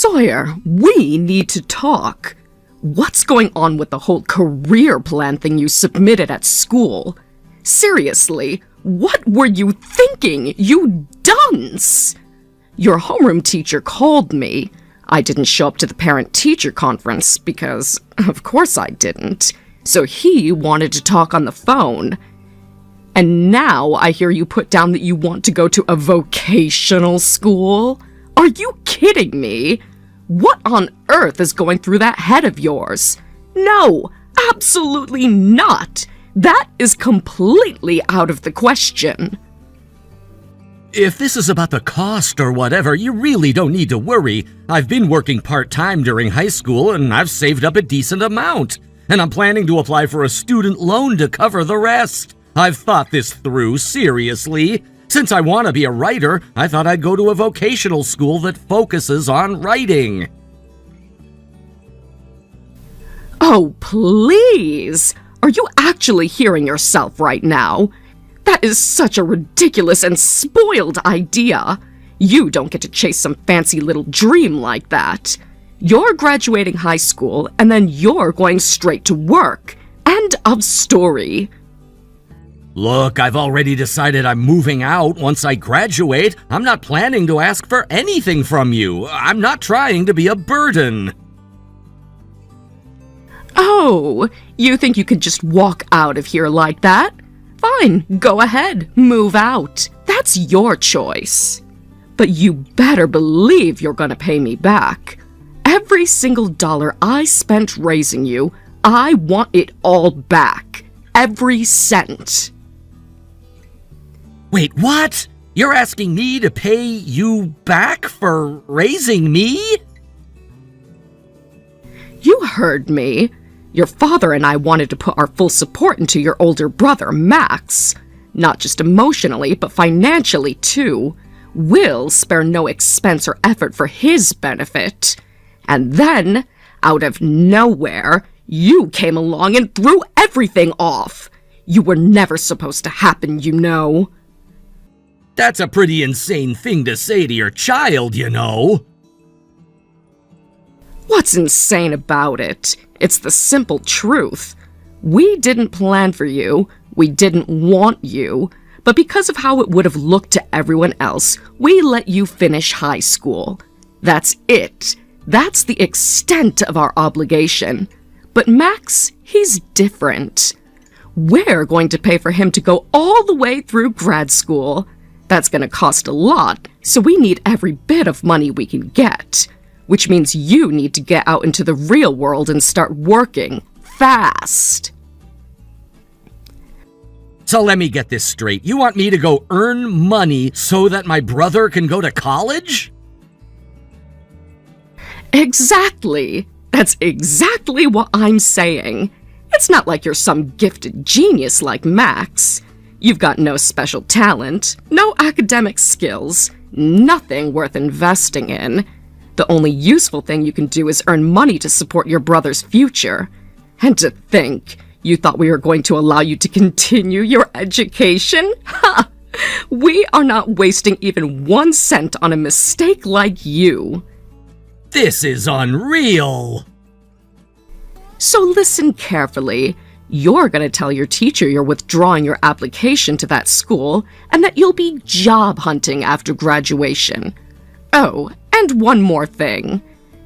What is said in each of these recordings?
Sawyer, we need to talk. What's going on with the whole career plan thing you submitted at school? Seriously, what were you thinking, you dunce? Your homeroom teacher called me. I didn't show up to the parent-teacher conference because, of course I didn't. So he wanted to talk on the phone. And now I hear you put down that you want to go to a vocational school? Are you kidding me? What on earth is going through that head of yours? No, absolutely not. That is completely out of the question. If this is about the cost or whatever, you really don't need to worry. I've been working part-time during high school and I've saved up a decent amount. And I'm planning to apply for a student loan to cover the rest. I've thought this through seriously. Since I want to be a writer, I thought I'd go to a vocational school that focuses on writing. Oh, please! Are you actually hearing yourself right now? That is such a ridiculous and spoiled idea. You don't get to chase some fancy little dream like that. You're graduating high school, and then you're going straight to work. End of story. Look, I've already decided I'm moving out once I graduate. I'm not planning to ask for anything from you. I'm not trying to be a burden. Oh, you think you could just walk out of here like that? Fine, go ahead, move out. That's your choice. But you better believe you're gonna pay me back. Every single dollar I spent raising you, I want it all back. Every cent. Wait, what? You're asking me to pay you back for raising me? You heard me. Your father and I wanted to put our full support into your older brother, Max. Not just emotionally, but financially, too. We'll spare no expense or effort for his benefit. And then, out of nowhere, you came along and threw everything off. You were never supposed to happen, you know. That's a pretty insane thing to say to your child, you know. What's insane about it? It's the simple truth. We didn't plan for you, we didn't want you, but because of how it would have looked to everyone else, we let you finish high school. That's it. That's the extent of our obligation. But Max, he's different. We're going to pay for him to go all the way through grad school. That's going to cost a lot, so we need every bit of money we can get. Which means you need to get out into the real world and start working fast. So let me get this straight. You want me to go earn money so that my brother can go to college? Exactly. That's exactly what I'm saying. It's not like you're some gifted genius like Max. You've got no special talent, no academic skills, nothing worth investing in. The only useful thing you can do is earn money to support your brother's future. And to think, you thought we were going to allow you to continue your education? Ha! We are not wasting even 1 cent on a mistake like you. This is unreal. So listen carefully. You're going to tell your teacher you're withdrawing your application to that school and that you'll be job hunting after graduation. Oh, and one more thing.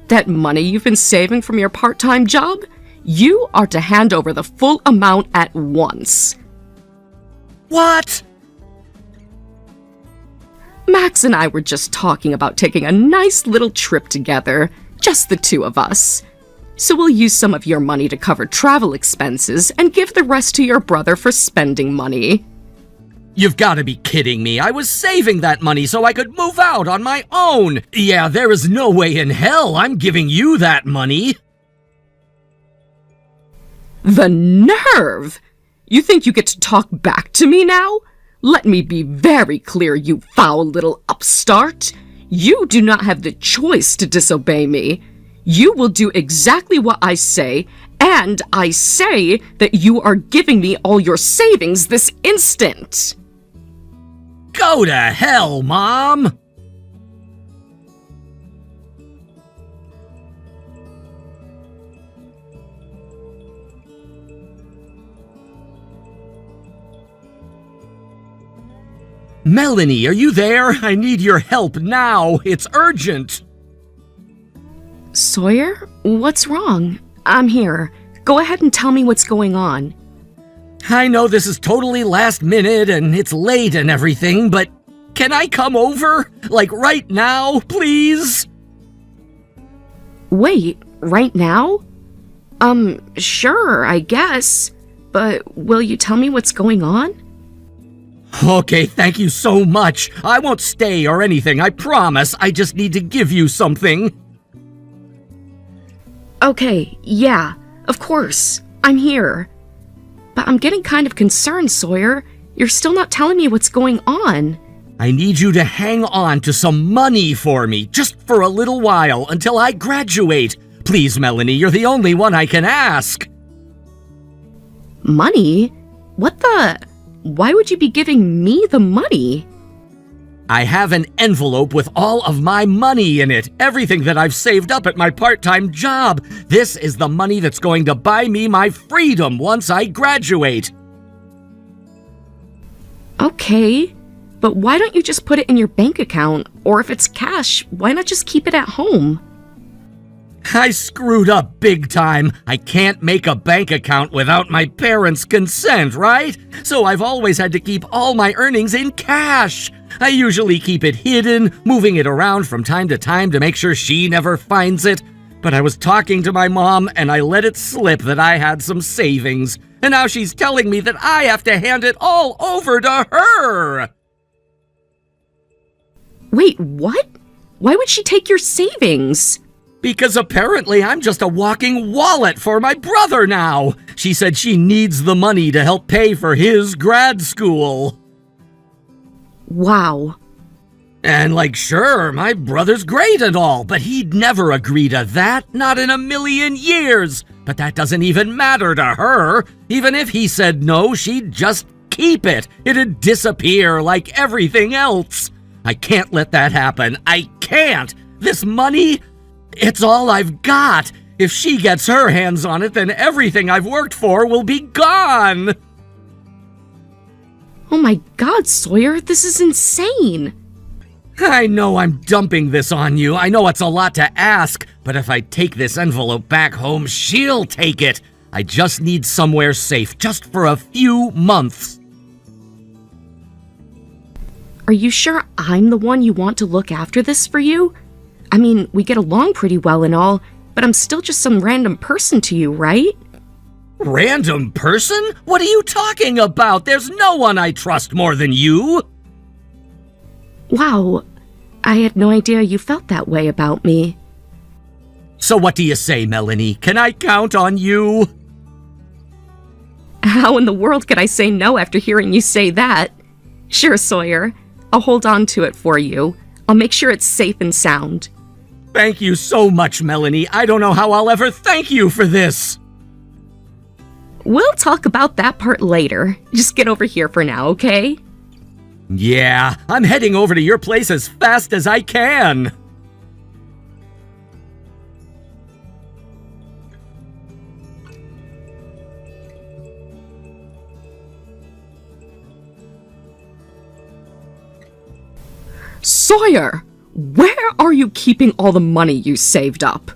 That money you've been saving from your part-time job, you are to hand over the full amount at once. What? Max and I were just talking about taking a nice little trip together, just the two of us. So we'll use some of your money to cover travel expenses and give the rest to your brother for spending money. You've got to be kidding me. I was saving that money so I could move out on my own. Yeah, there is no way in hell I'm giving you that money. The nerve! You think you get to talk back to me now? Let me be very clear, you foul little upstart. You do not have the choice to disobey me. You will do exactly what I say, and I say that you are giving me all your savings this instant. Go to hell, Mom! Melanie, are you there? I need your help now. It's urgent. Sawyer, what's wrong? I'm here. Go ahead and tell me what's going on. I know this is totally last minute and it's late and everything, but can I come over? Like right now, please? Wait, right now? Sure, I guess. But will you tell me what's going on? Okay, thank you so much. I won't stay or anything, I promise. I just need to give you something. Okay, yeah, of course. I'm here. But I'm getting kind of concerned, Sawyer. You're still not telling me what's going on. I need you to hang on to some money for me, just for a little while, until I graduate. Please, Melanie, you're the only one I can ask. Money? What the? Why would you be giving me the money? I have an envelope with all of my money in it, everything that I've saved up at my part-time job. This is the money that's going to buy me my freedom once I graduate. Okay, but why don't you just put it in your bank account? Or if it's cash, why not just keep it at home? I screwed up big time. I can't make a bank account without my parents' consent, right? So I've always had to keep all my earnings in cash. I usually keep it hidden, moving it around from time to time to make sure she never finds it. But I was talking to my mom and I let it slip that I had some savings. And now she's telling me that I have to hand it all over to her. Wait, what? Why would she take your savings? Because apparently I'm just a walking wallet for my brother now. She said she needs the money to help pay for his grad school. Wow. And sure, my brother's great and all, but he'd never agree to that, not in a million years. But that doesn't even matter to her. Even if he said no, she'd just keep it. It'd disappear like everything else. I can't let that happen. I can't. This money, it's all I've got. If she gets her hands on it, then everything I've worked for will be gone. Oh my God, Sawyer, this is insane. I know I'm dumping this on you. I know it's a lot to ask, but if I take this envelope back home, she'll take it. I just need somewhere safe, just for a few months. Are you sure I'm the one you want to look after this for you? I mean, we get along pretty well and all, but I'm still just some random person to you, right? Random person? What are you talking about? There's no one I trust more than you. Wow, I had no idea you felt that way about me. So what do you say, Melanie? Can I count on you? How in the world could I say no after hearing you say that? Sure, Sawyer. I'll hold on to it for you. I'll make sure it's safe and sound. Thank you so much, Melanie. I don't know how I'll ever thank you for this. We'll talk about that part later. Just get over here for now, okay? Yeah, I'm heading over to your place as fast as I can. Sawyer! Where are you keeping all the money you saved up?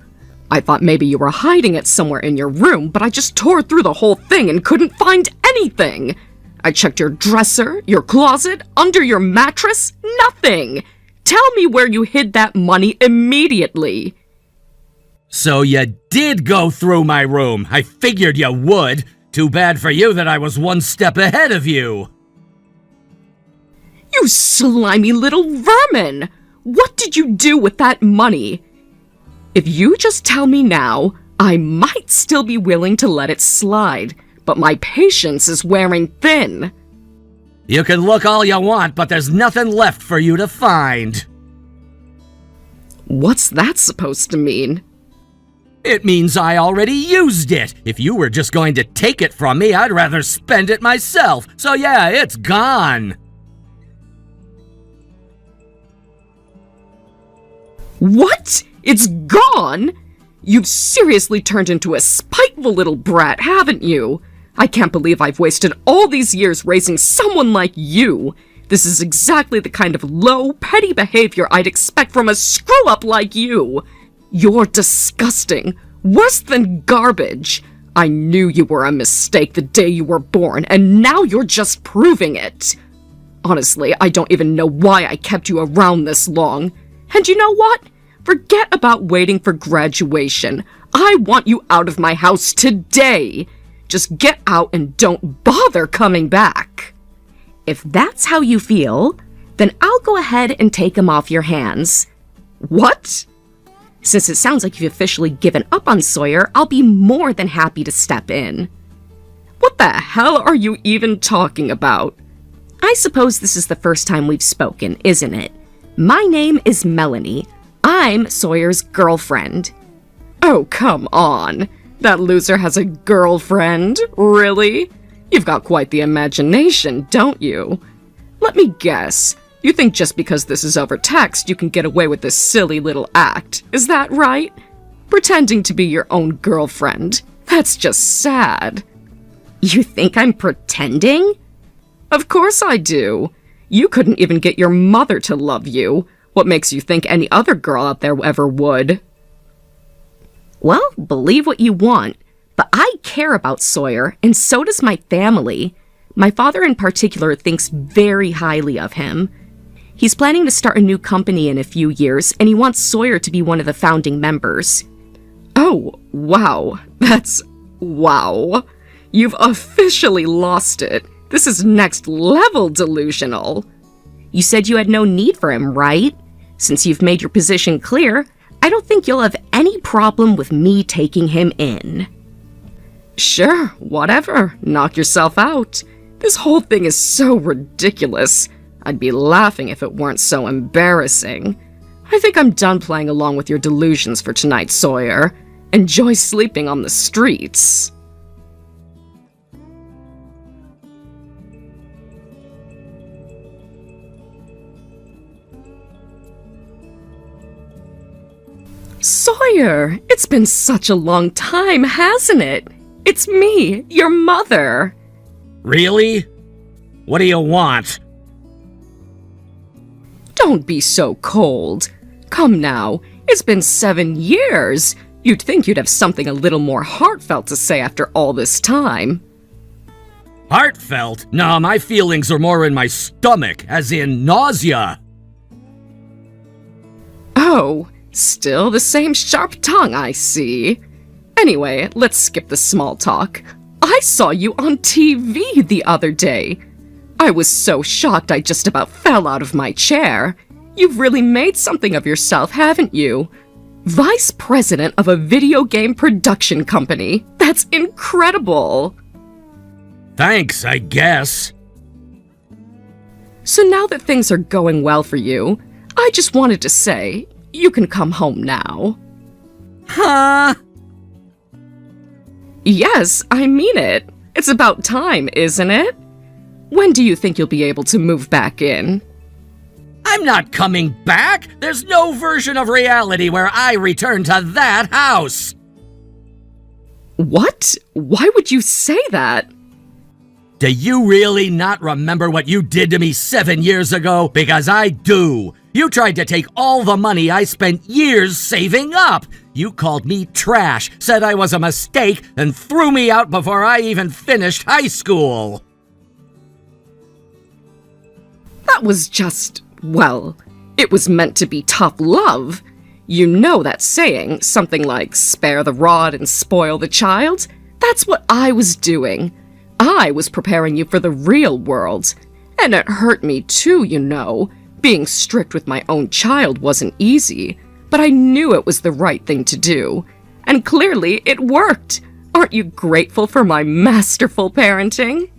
I thought maybe you were hiding it somewhere in your room, but I just tore through the whole thing and couldn't find anything. I checked your dresser, your closet, under your mattress, nothing. Tell me where you hid that money immediately. So you did go through my room. I figured you would. Too bad for you that I was one step ahead of you. You slimy little vermin! What did you do with that money? If you just tell me now, I might still be willing to let it slide, but my patience is wearing thin. You can look all you want, but there's nothing left for you to find. What's that supposed to mean? It means I already used it. If you were just going to take it from me, I'd rather spend it myself. So yeah, it's gone. What? It's gone? You've seriously turned into a spiteful little brat, haven't you? I can't believe I've wasted all these years raising someone like you. This is exactly the kind of low, petty behavior I'd expect from a screw-up like you. You're disgusting. Worse than garbage. I knew you were a mistake the day you were born, and now you're just proving it. Honestly, I don't even know why I kept you around this long. And you know what? Forget about waiting for graduation. I want you out of my house today. Just get out and don't bother coming back. If that's how you feel, then I'll go ahead and take him off your hands. What? Since it sounds like you've officially given up on Sawyer, I'll be more than happy to step in. What the hell are you even talking about? I suppose this is the first time we've spoken, isn't it? My name is Melanie. I'm Sawyer's girlfriend. Oh, come on. That loser has a girlfriend? Really? You've got quite the imagination, don't you? Let me guess. You think just because this is over text, you can get away with this silly little act. Is that right? Pretending to be your own girlfriend. That's just sad. You think I'm pretending? Of course I do. You couldn't even get your mother to love you. What makes you think any other girl out there ever would? Well, believe what you want, but I care about Sawyer, and so does my family. My father in particular thinks very highly of him. He's planning to start a new company in a few years, and he wants Sawyer to be one of the founding members. Oh, wow. That's wow. You've officially lost it. This is next level delusional. You said you had no need for him, right? Since you've made your position clear, I don't think you'll have any problem with me taking him in. Sure, whatever. Knock yourself out. This whole thing is so ridiculous. I'd be laughing if it weren't so embarrassing. I think I'm done playing along with your delusions for tonight, Sawyer. Enjoy sleeping on the streets. Sawyer, it's been such a long time, hasn't it? It's me, your mother. Really? What do you want? Don't be so cold. Come now, it's been 7 years. You'd think you'd have something a little more heartfelt to say after all this time. Heartfelt? No, my feelings are more in my stomach, as in nausea. Oh, still the same sharp tongue, I see. Anyway, let's skip the small talk. I saw you on TV the other day. I was so shocked I just about fell out of my chair. You've really made something of yourself, haven't you? Vice president of a video game production company. That's incredible. Thanks, I guess. So now that things are going well for you, I just wanted to say, you can come home now. Huh? Yes, I mean it. It's about time, isn't it? When do you think you'll be able to move back in? I'm not coming back! There's no version of reality where I return to that house! What? Why would you say that? Do you really not remember what you did to me 7 years ago? Because I do. You tried to take all the money I spent years saving up. You called me trash, said I was a mistake, and threw me out before I even finished high school. That was just, well, it was meant to be tough love. You know that saying, something like, spare the rod and spoil the child? That's what I was doing. I was preparing you for the real world. And it hurt me too, you know. Being strict with my own child wasn't easy, but I knew it was the right thing to do. And clearly it worked. Aren't you grateful for my masterful parenting?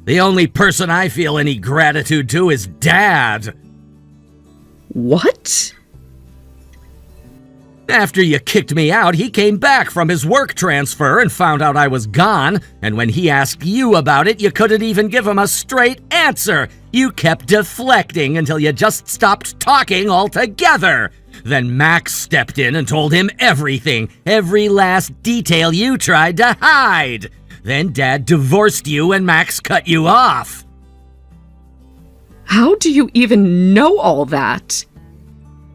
The only person I feel any gratitude to is Dad. What? After you kicked me out, he came back from his work transfer and found out I was gone, and when he asked you about it, you couldn't even give him a straight answer. You kept deflecting until you just stopped talking altogether. Then Max stepped in and told him everything, every last detail you tried to hide. Then Dad divorced you and Max cut you off. How do you even know all that?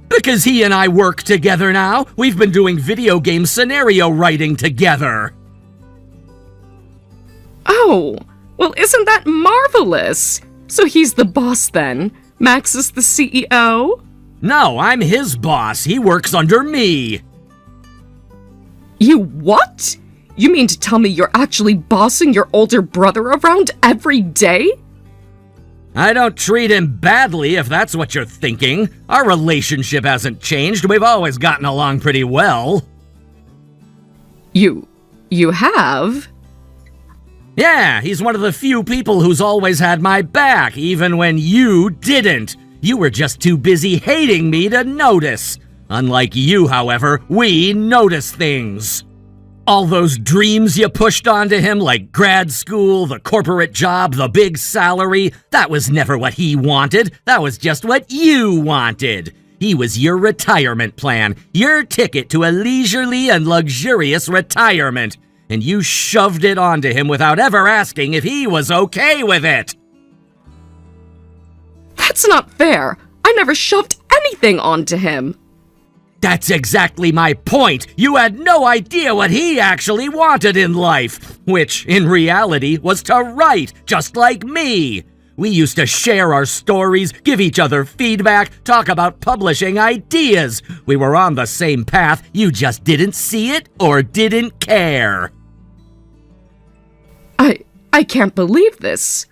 Because he and I work together now. We've been doing video game scenario writing together. Oh, well, isn't that marvelous? So he's the boss then? Max is the CEO? No, I'm his boss. He works under me. You what? You mean to tell me you're actually bossing your older brother around every day? I don't treat him badly, if that's what you're thinking. Our relationship hasn't changed. We've always gotten along pretty well. You have? Yeah, he's one of the few people who's always had my back, even when you didn't. You were just too busy hating me to notice. Unlike you, however, we notice things. All those dreams you pushed onto him, like grad school, the corporate job, the big salary, that was never what he wanted. That was just what you wanted. He was your retirement plan, your ticket to a leisurely and luxurious retirement. And you shoved it onto him without ever asking if he was okay with it. That's not fair. I never shoved anything onto him. That's exactly my point. You had no idea what he actually wanted in life, which, in reality, was to write, just like me. We used to share our stories, give each other feedback, talk about publishing ideas. We were on the same path, you just didn't see it or didn't care. I can't believe this.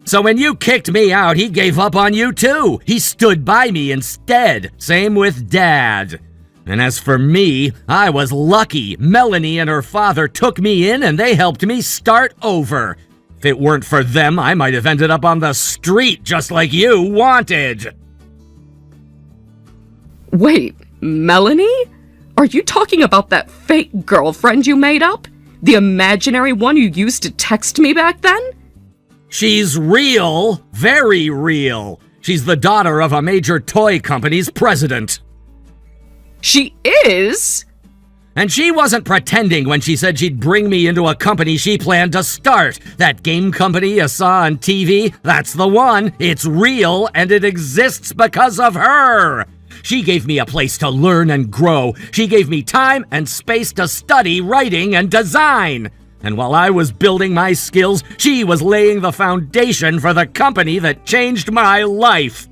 So when you kicked me out, he gave up on you too. He stood by me instead. Same with Dad. And as for me, I was lucky. Melanie and her father took me in and they helped me start over. If it weren't for them, I might have ended up on the street just like you wanted. Wait, Melanie? Are you talking about that fake girlfriend you made up? The imaginary one you used to text me back then? She's real, very real. She's the daughter of a major toy company's president. She is? And she wasn't pretending when she said she'd bring me into a company she planned to start. That game company you saw on TV, that's the one. It's real and it exists because of her. She gave me a place to learn and grow. She gave me time and space to study writing and design. And while I was building my skills, she was laying the foundation for the company that changed my life.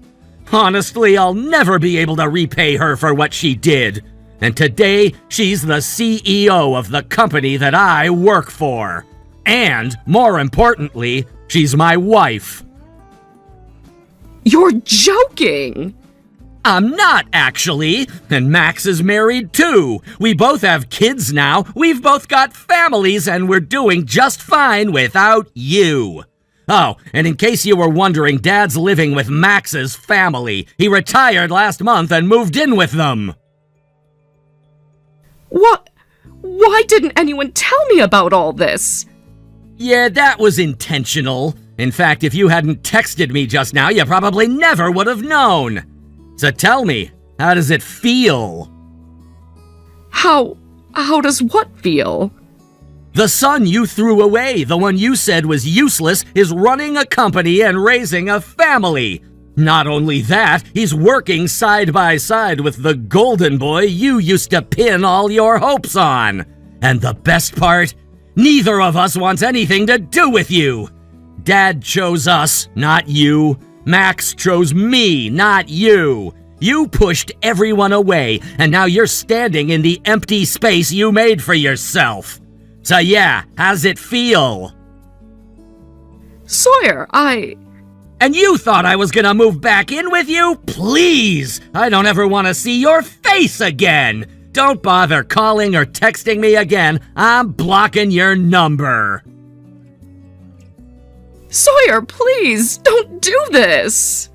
Honestly, I'll never be able to repay her for what she did. And today, she's the CEO of the company that I work for. And, more importantly, she's my wife. You're joking! I'm not, actually. And Max is married, too. We both have kids now. We've both got families, and we're doing just fine without you. Oh, and in case you were wondering, Dad's living with Max's family. He retired last month and moved in with them. What? Why didn't anyone tell me about all this? Yeah, that was intentional. In fact, if you hadn't texted me just now, you probably never would have known. So tell me, how does it feel? How does what feel? The son you threw away, the one you said was useless, is running a company and raising a family. Not only that, he's working side by side with the golden boy you used to pin all your hopes on. And the best part? Neither of us wants anything to do with you. Dad chose us, not you. Max chose me, not you. You pushed everyone away, and now you're standing in the empty space you made for yourself. So yeah, how's it feel? Sawyer, And you thought I was gonna move back in with you? Please! I don't ever want to see your face again! Don't bother calling or texting me again. I'm blocking your number. Sawyer, please, don't do this!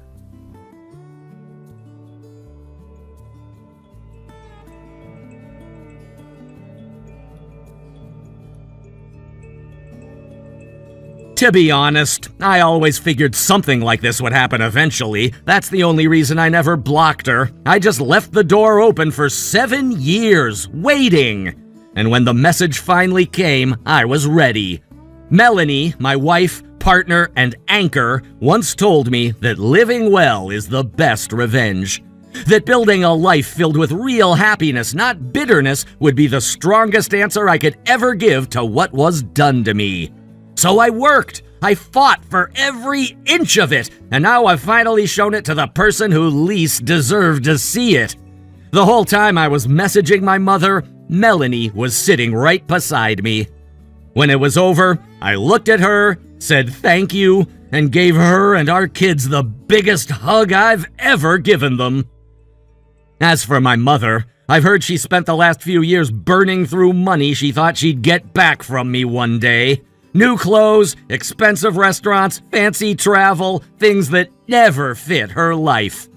To be honest, I always figured something like this would happen eventually. That's the only reason I never blocked her. I just left the door open for 7 years, waiting. And when the message finally came, I was ready. Melanie, my wife, partner, and anchor once told me that living well is the best revenge. That building a life filled with real happiness, not bitterness, would be the strongest answer I could ever give to what was done to me. So I worked. I fought for every inch of it, and now I've finally shown it to the person who least deserved to see it. The whole time I was messaging my mother, Melanie was sitting right beside me. When it was over, I looked at her, said thank you, and gave her and our kids the biggest hug I've ever given them. As for my mother, I've heard she spent the last few years burning through money she thought she'd get back from me one day. New clothes, expensive restaurants, fancy travel, things that never fit her life.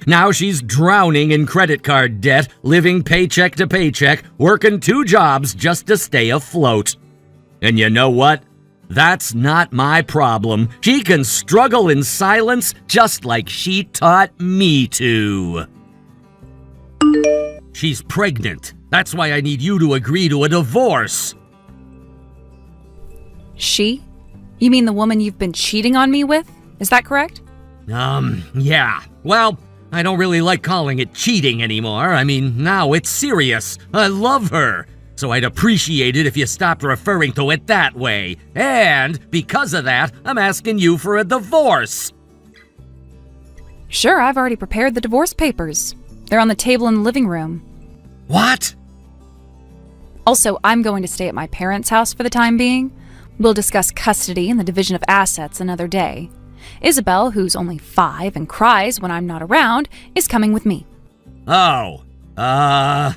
Now she's drowning in credit card debt, living paycheck to paycheck, working 2 jobs just to stay afloat. And you know what? That's not my problem. She can struggle in silence just like she taught me to. She's pregnant. That's why I need you to agree to a divorce. She? You mean the woman you've been cheating on me with? Is that correct? Yeah. Well, I don't really like calling it cheating anymore. I mean, now it's serious. I love her. So I'd appreciate it if you stopped referring to it that way. And because of that, I'm asking you for a divorce. Sure, I've already prepared the divorce papers. They're on the table in the living room. What? Also, I'm going to stay at my parents' house for the time being. We'll discuss custody and the division of assets another day. Isabel, who's only 5 and cries when I'm not around, is coming with me. Oh, I'll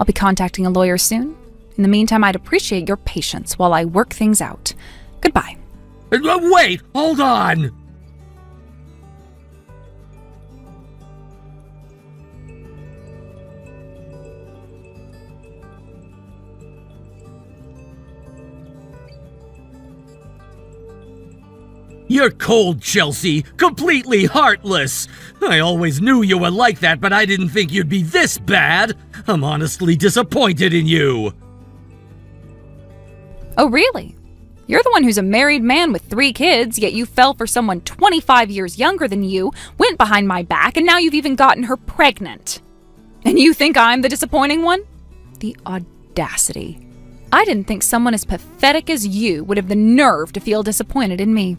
be contacting a lawyer soon. In the meantime, I'd appreciate your patience while I work things out. Goodbye. Wait, hold on. You're cold, Chelsea. Completely heartless. I always knew you were like that, but I didn't think you'd be this bad. I'm honestly disappointed in you. Oh, really? You're the one who's a married man with 3 kids, yet you fell for someone 25 years younger than you, went behind my back, and now you've even gotten her pregnant. And you think I'm the disappointing one? The audacity. I didn't think someone as pathetic as you would have the nerve to feel disappointed in me.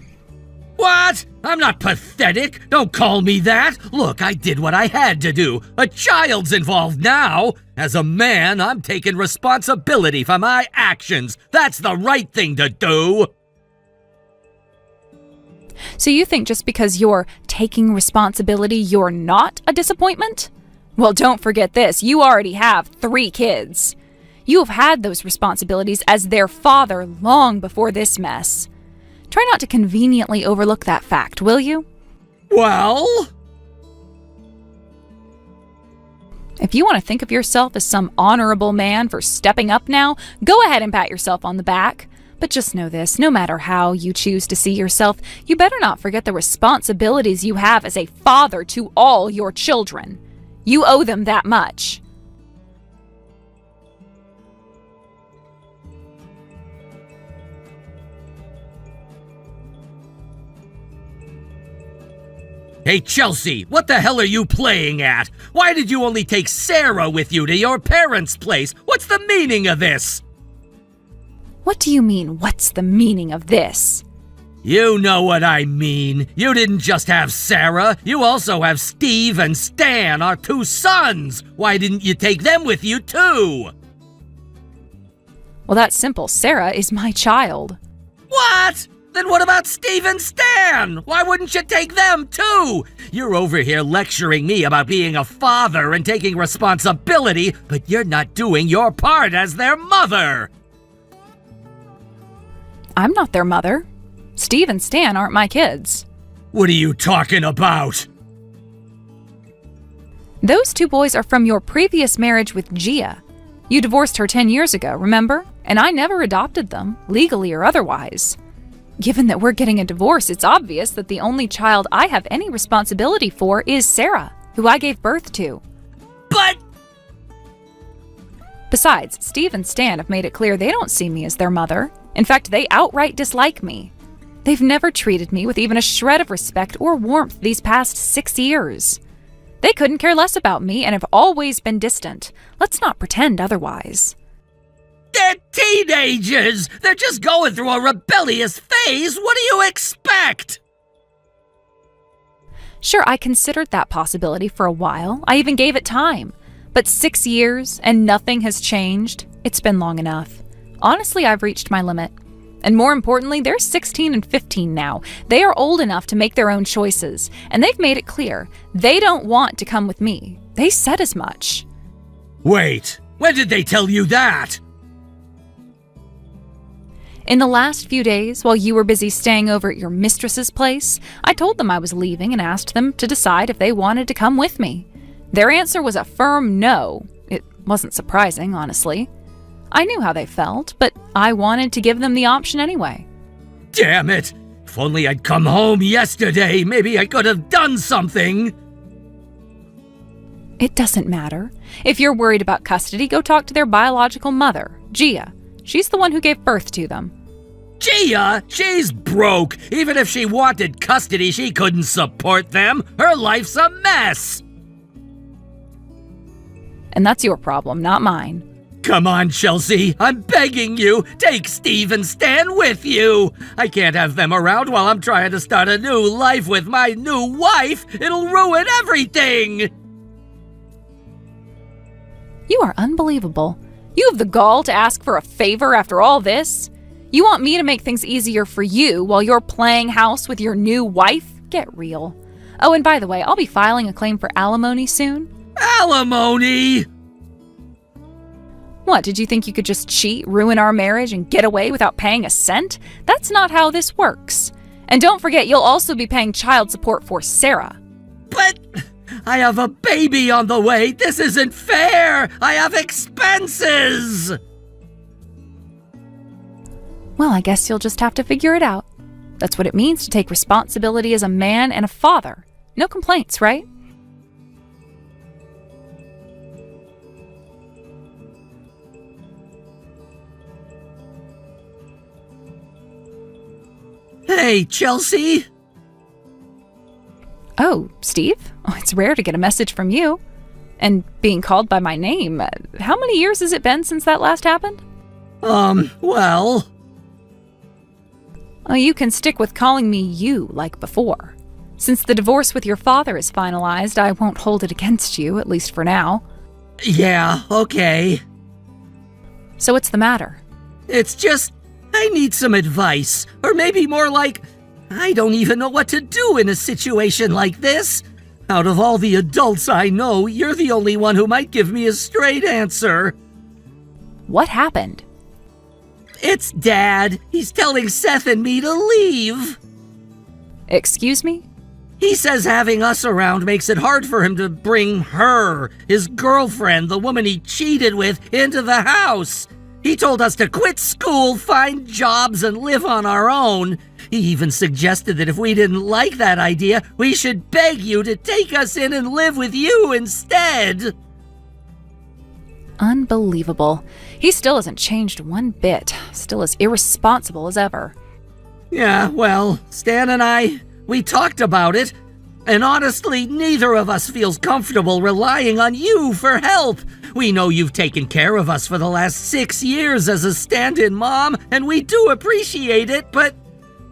What? I'm not pathetic. Don't call me that. Look, I did what I had to do. A child's involved now. As a man, I'm taking responsibility for my actions. That's the right thing to do. So you think just because you're taking responsibility, you're not a disappointment? Well, don't forget this. You already have 3 kids. You have had those responsibilities as their father long before this mess. Try not to conveniently overlook that fact, will you? Well? If you want to think of yourself as some honorable man for stepping up now, go ahead and pat yourself on the back. But just know this, no matter how you choose to see yourself, you better not forget the responsibilities you have as a father to all your children. You owe them that much. Hey, Chelsea, what the hell are you playing at? Why did you only take Sarah with you to your parents' place? What's the meaning of this? What do you mean, what's the meaning of this? You know what I mean. You didn't just have Sarah. You also have Steve and Stan, our 2 sons. Why didn't you take them with you, too? Well, that's simple. Sarah is my child. What? Then what about Steve and Stan? Why wouldn't you take them, too? You're over here lecturing me about being a father and taking responsibility, but you're not doing your part as their mother. I'm not their mother. Steve and Stan aren't my kids. What are you talking about? Those 2 boys are from your previous marriage with Gia. You divorced her 10 years ago, remember? And I never adopted them, legally or otherwise. Given that we're getting a divorce, it's obvious that the only child I have any responsibility for is Sarah, who I gave birth to. But... Besides, Steve and Stan have made it clear they don't see me as their mother, In fact, they outright dislike me. They've never treated me with even a shred of respect or warmth these past 6 years. They couldn't care less about me and have always been distant. Let's not pretend otherwise. They're teenagers! They're just going through a rebellious phase! What do you expect? Sure, I considered that possibility for a while. I even gave it time. But 6 years and nothing has changed. It's been long enough. Honestly, I've reached my limit. And more importantly, they're 16 and 15 now. They are old enough to make their own choices. And they've made it clear they don't want to come with me. They said as much. Wait, when did they tell you that? In the last few days, while you were busy staying over at your mistress's place, I told them I was leaving and asked them to decide if they wanted to come with me. Their answer was a firm no. It wasn't surprising, honestly. I knew how they felt, but I wanted to give them the option anyway. Damn it! If only I'd come home yesterday, maybe I could have done something! It doesn't matter. If you're worried about custody, go talk to their biological mother, Gia. She's the one who gave birth to them. Gia? She's broke! Even if she wanted custody, she couldn't support them! Her life's a mess! And that's your problem, not mine. Come on, Chelsea, I'm begging you, take Steve and Stan with you! I can't have them around while I'm trying to start a new life with my new wife! It'll ruin everything! You are unbelievable. You have the gall to ask for a favor after all this? You want me to make things easier for you while you're playing house with your new wife? Get real. Oh, and by the way, I'll be filing a claim for alimony soon. Alimony? What, did you think you could just cheat, ruin our marriage, and get away without paying a cent? That's not how this works. And don't forget, you'll also be paying child support for Sarah. But I have a baby on the way. This isn't fair. I have expenses. Well, I guess you'll just have to figure it out. That's what it means to take responsibility as a man and a father. No complaints, right? Hey, Chelsea. Oh, Steve? Oh, it's rare to get a message from you. And being called by my name. How many years has it been since that last happened? Well... Oh, you can stick with calling me you like before. Since the divorce with your father is finalized, I won't hold it against you, at least for now. Yeah, okay. So what's the matter? It's just, I need some advice. Or maybe more like, I don't even know what to do in a situation like this. Out of all the adults I know, you're the only one who might give me a straight answer. What happened? It's Dad. He's telling Seth and me to leave. Excuse me? He says having us around makes it hard for him to bring her, his girlfriend, the woman he cheated with, into the house. He told us to quit school, find jobs, and live on our own. He even suggested that if we didn't like that idea, we should beg you to take us in and live with you instead. Unbelievable. He still hasn't changed one bit. Still as irresponsible as ever. Yeah, well, Stan and we talked about it. And honestly, neither of us feels comfortable relying on you for help. We know you've taken care of us for the last 6 years as a stand-in mom, and we do appreciate it, but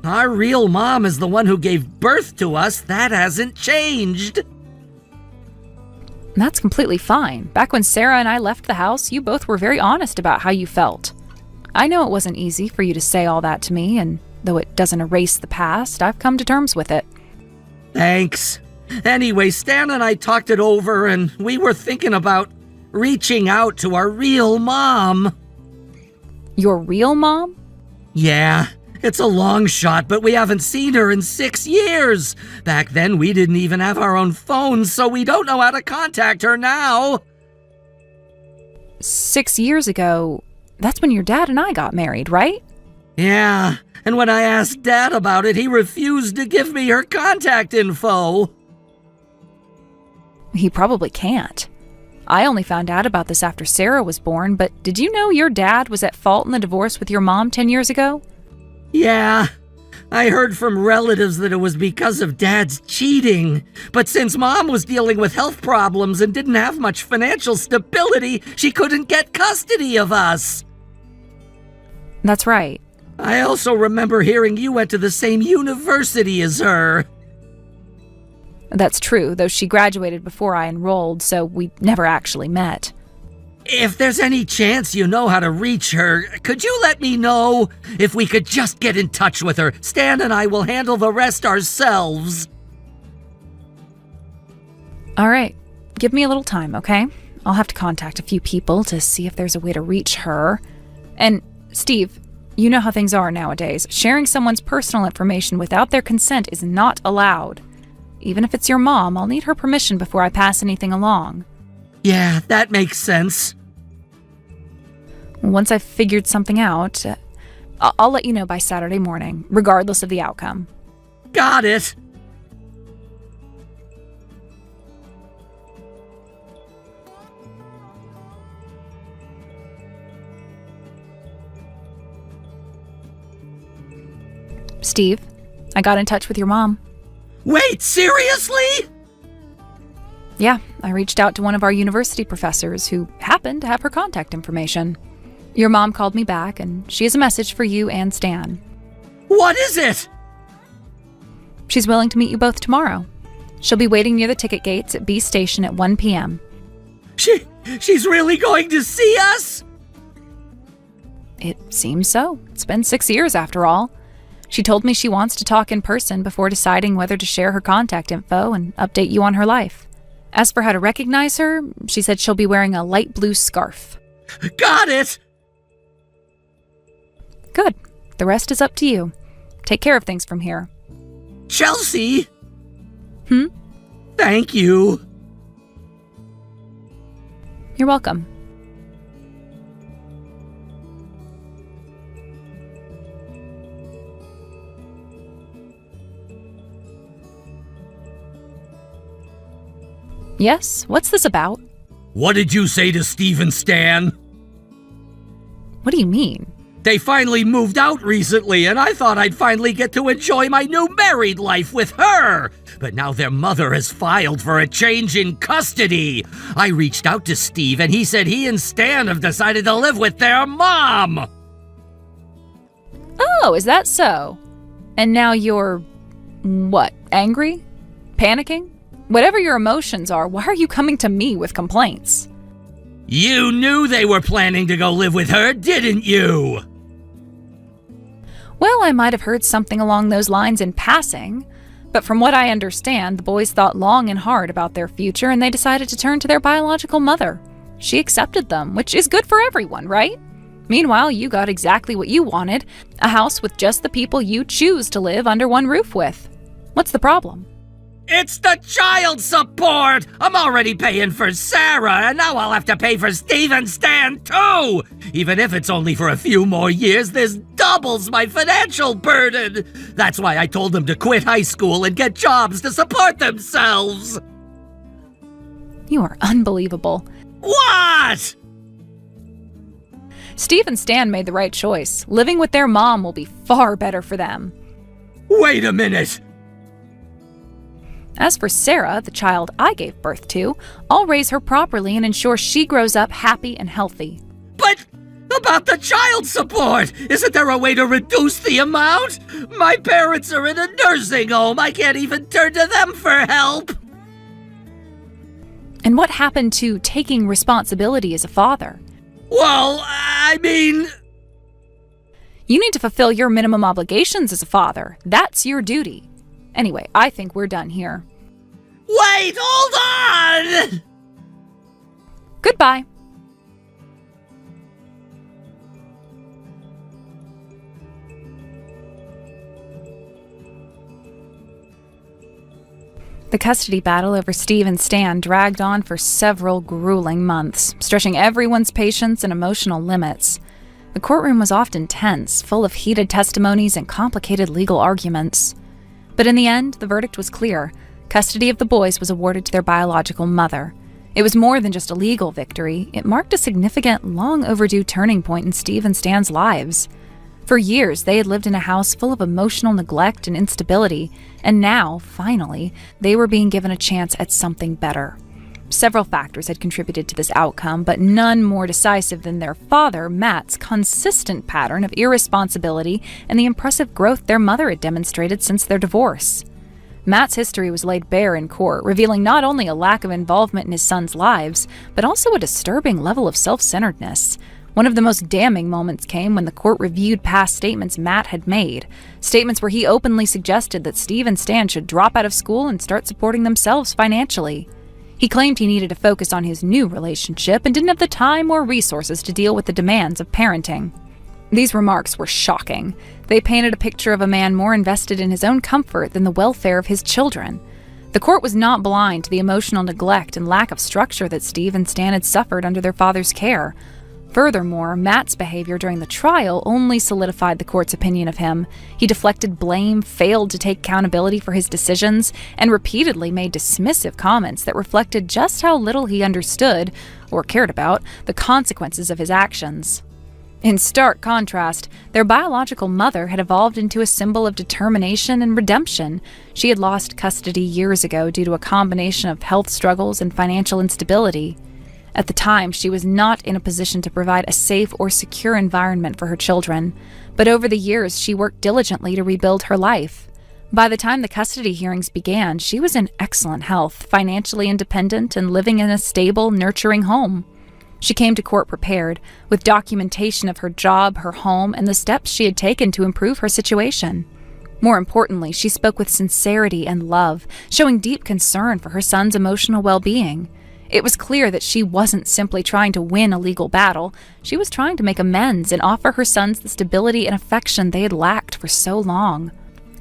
our real mom is the one who gave birth to us. That hasn't changed. That's completely fine. Back when Sarah and I left the house, you both were very honest about how you felt. I know it wasn't easy for you to say all that to me, and though it doesn't erase the past, I've come to terms with it. Thanks. Anyway, Stan and I talked it over, and we were thinking about reaching out to our real mom. Your real mom? Yeah, it's a long shot, but we haven't seen her in 6 years. Back then, we didn't even have our own phones, so we don't know how to contact her now. 6 years ago, that's when your dad and I got married, right? Yeah, and when I asked Dad about it, he refused to give me her contact info. He probably can't. I only found out about this after Sarah was born, but did you know your dad was at fault in the divorce with your mom 10 years ago? Yeah, I heard from relatives that it was because of Dad's cheating. But since Mom was dealing with health problems and didn't have much financial stability, she couldn't get custody of us. That's right. I also remember hearing you went to the same university as her. That's true, though she graduated before I enrolled, so we never actually met. If there's any chance you know how to reach her, could you let me know? If we could just get in touch with her, Stan and I will handle the rest ourselves. All right, give me a little time, okay? I'll have to contact a few people to see if there's a way to reach her. And, Steve, you know how things are nowadays. Sharing someone's personal information without their consent is not allowed. Even if it's your mom, I'll need her permission before I pass anything along. Yeah, that makes sense. Once I've figured something out, I'll let you know by Saturday morning, regardless of the outcome. Got it. Steve, I got in touch with your mom. Wait, seriously? Yeah, I reached out to one of our university professors who happened to have her contact information. Your mom called me back, and she has a message for you and Stan. What is it? She's willing to meet you both tomorrow. She'll be waiting near the ticket gates at B Station at 1 p.m. She's really going to see us? It seems so. It's been 6 years after all. She told me she wants to talk in person before deciding whether to share her contact info and update you on her life. As for how to recognize her, she said she'll be wearing a light blue scarf. Got it! Good. The rest is up to you. Take care of things from here. Chelsea? Hmm? Thank you. You're welcome. Yes? What's this about? What did you say to Steve and Stan? What do you mean? They finally moved out recently, and I thought I'd finally get to enjoy my new married life with her. But now their mother has filed for a change in custody. I reached out to Steve, and he said he and Stan have decided to live with their mom. Oh, is that so? And now you're... what? Angry? Panicking? Whatever your emotions are, why are you coming to me with complaints? You knew they were planning to go live with her, didn't you? Well, I might have heard something along those lines in passing, but from what I understand, the boys thought long and hard about their future and they decided to turn to their biological mother. She accepted them, which is good for everyone, right? Meanwhile, you got exactly what you wanted, a house with just the people you choose to live under one roof with. What's the problem? It's the child support! I'm already paying for Sarah, and now I'll have to pay for Steve and Stan too! Even if it's only for a few more years, this doubles my financial burden! That's why I told them to quit high school and get jobs to support themselves! You are unbelievable. What? Steve and Stan made the right choice. Living with their mom will be far better for them. Wait a minute! As for Sarah, the child I gave birth to, I'll raise her properly and ensure she grows up happy and healthy. But about the child support! Isn't there a way to reduce the amount? My parents are in a nursing home. I can't even turn to them for help. And what happened to taking responsibility as a father? Well, I mean... You need to fulfill your minimum obligations as a father. That's your duty. Anyway, I think we're done here. Wait, hold on! Goodbye. The custody battle over Steve and Stan dragged on for several grueling months, stretching everyone's patience and emotional limits. The courtroom was often tense, full of heated testimonies and complicated legal arguments. But in the end, the verdict was clear. Custody of the boys was awarded to their biological mother. It was more than just a legal victory. It marked a significant, long overdue turning point in Steve and Stan's lives. For years, they had lived in a house full of emotional neglect and instability, and now, finally, they were being given a chance at something better. Several factors had contributed to this outcome, but none more decisive than their father, Matt's consistent pattern of irresponsibility and the impressive growth their mother had demonstrated since their divorce. Matt's history was laid bare in court, revealing not only a lack of involvement in his sons' lives, but also a disturbing level of self-centeredness. One of the most damning moments came when the court reviewed past statements Matt had made, statements where he openly suggested that Steve and Stan should drop out of school and start supporting themselves financially. He claimed he needed to focus on his new relationship and didn't have the time or resources to deal with the demands of parenting. These remarks were shocking. They painted a picture of a man more invested in his own comfort than the welfare of his children. The court was not blind to the emotional neglect and lack of structure that Steve and Stan had suffered under their father's care. Furthermore, Matt's behavior during the trial only solidified the court's opinion of him. He deflected blame, failed to take accountability for his decisions, and repeatedly made dismissive comments that reflected just how little he understood, or cared about, the consequences of his actions. In stark contrast, their biological mother had evolved into a symbol of determination and redemption. She had lost custody years ago due to a combination of health struggles and financial instability. At the time, she was not in a position to provide a safe or secure environment for her children, but over the years she worked diligently to rebuild her life. By the time the custody hearings began, she was in excellent health, financially independent, and living in a stable, nurturing home. She came to court prepared, with documentation of her job, her home, and the steps she had taken to improve her situation. More importantly, she spoke with sincerity and love, showing deep concern for her son's emotional well-being. It was clear that she wasn't simply trying to win a legal battle. She was trying to make amends and offer her sons the stability and affection they had lacked for so long.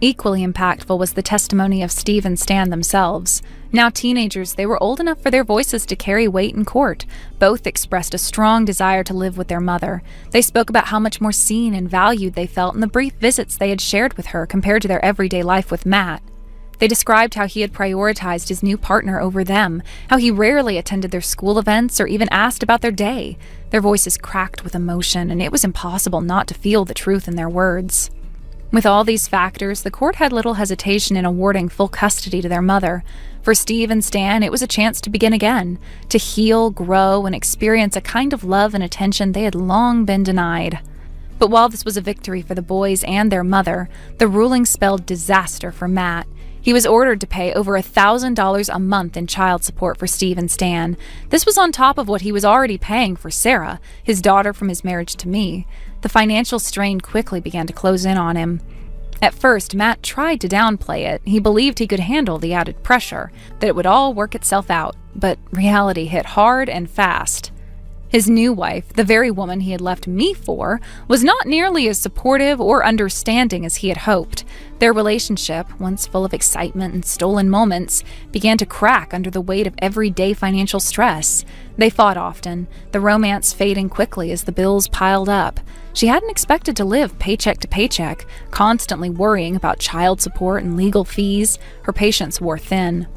Equally impactful was the testimony of Steve and Stan themselves. Now teenagers, they were old enough for their voices to carry weight in court. Both expressed a strong desire to live with their mother. They spoke about how much more seen and valued they felt in the brief visits they had shared with her compared to their everyday life with Matt. They described how he had prioritized his new partner over them, how he rarely attended their school events or even asked about their day. Their voices cracked with emotion, and it was impossible not to feel the truth in their words. With all these factors, the court had little hesitation in awarding full custody to their mother. For Steve and Stan, it was a chance to begin again, to heal, grow, and experience a kind of love and attention they had long been denied. But while this was a victory for the boys and their mother, the ruling spelled disaster for Matt. He was ordered to pay over $1,000 a month in child support for Steve and Stan. This was on top of what he was already paying for Sarah, his daughter from his marriage to me. The financial strain quickly began to close in on him. At first, Matt tried to downplay it. He believed he could handle the added pressure, that it would all work itself out, but reality hit hard and fast. His new wife, the very woman he had left me for, was not nearly as supportive or understanding as he had hoped. Their relationship, once full of excitement and stolen moments, began to crack under the weight of everyday financial stress. They fought often, the romance fading quickly as the bills piled up. She hadn't expected to live paycheck to paycheck, constantly worrying about child support and legal fees. Her patience wore thin.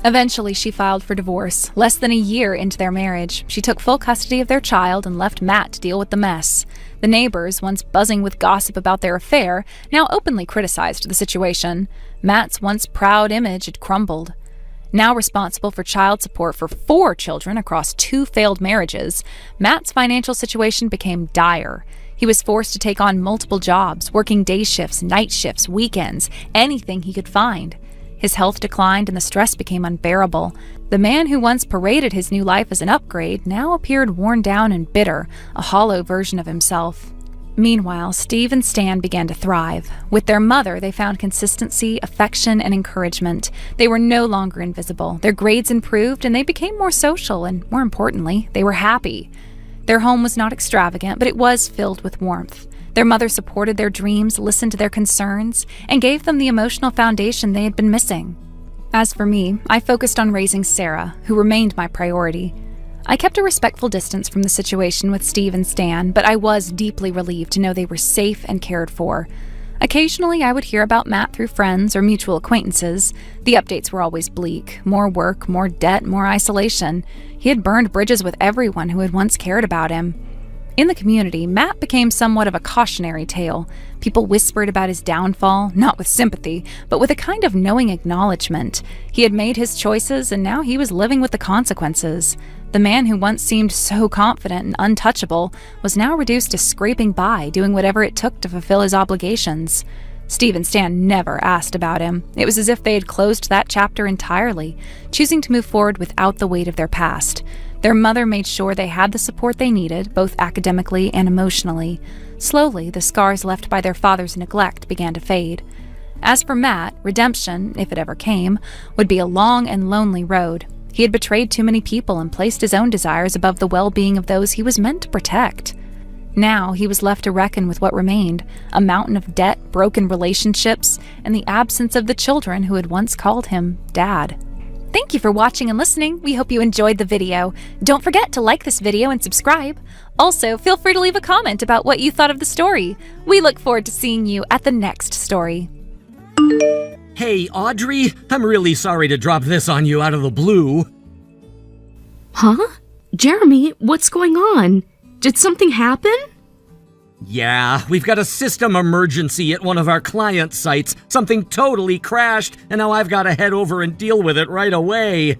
Eventually, she filed for divorce. Less than a year into their marriage, she took full custody of their child and left Matt to deal with the mess. The neighbors, once buzzing with gossip about their affair, now openly criticized the situation. Matt's once proud image had crumbled. Now responsible for child support for 4 children across 2 failed marriages, Matt's financial situation became dire. He was forced to take on multiple jobs, working day shifts, night shifts, weekends, anything he could find. His health declined and the stress became unbearable. The man who once paraded his new life as an upgrade now appeared worn down and bitter, a hollow version of himself. Meanwhile, Steve and Stan began to thrive. With their mother, they found consistency, affection, and encouragement. They were no longer invisible. Their grades improved and they became more social, and more importantly, they were happy. Their home was not extravagant, but it was filled with warmth. Their mother supported their dreams, listened to their concerns, and gave them the emotional foundation they had been missing. As for me, I focused on raising Sarah, who remained my priority. I kept a respectful distance from the situation with Steve and Stan, but I was deeply relieved to know they were safe and cared for. Occasionally, I would hear about Matt through friends or mutual acquaintances. The updates were always bleak. More work, more debt, more isolation. He had burned bridges with everyone who had once cared about him. In the community, Matt became somewhat of a cautionary tale. People whispered about his downfall, not with sympathy, but with a kind of knowing acknowledgement. He had made his choices, and now he was living with the consequences. The man who once seemed so confident and untouchable was now reduced to scraping by, doing whatever it took to fulfill his obligations. Steve and Stan never asked about him. It was as if they had closed that chapter entirely, choosing to move forward without the weight of their past. Their mother made sure they had the support they needed, both academically and emotionally. Slowly, the scars left by their father's neglect began to fade. As for Matt, redemption, if it ever came, would be a long and lonely road. He had betrayed too many people and placed his own desires above the well-being of those he was meant to protect. Now he was left to reckon with what remained, a mountain of debt, broken relationships, and the absence of the children who had once called him Dad. Thank you for watching and listening. We hope you enjoyed the video. Don't forget to like this video and subscribe. Also, feel free to leave a comment about what you thought of the story. We look forward to seeing you at the next story. Hey, Audrey, I'm really sorry to drop this on you out of the blue. Huh? Jeremy, what's going on? Did something happen? Yeah, we've got a system emergency at one of our client sites. Something totally crashed, and now I've got to head over and deal with it right away.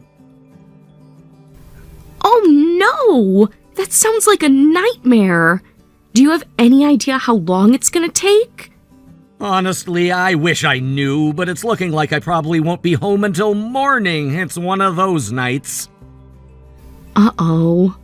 Oh no! That sounds like a nightmare. Do you have any idea how long it's gonna take? Honestly, I wish I knew, but it's looking like I probably won't be home until morning. It's one of those nights. Uh-oh.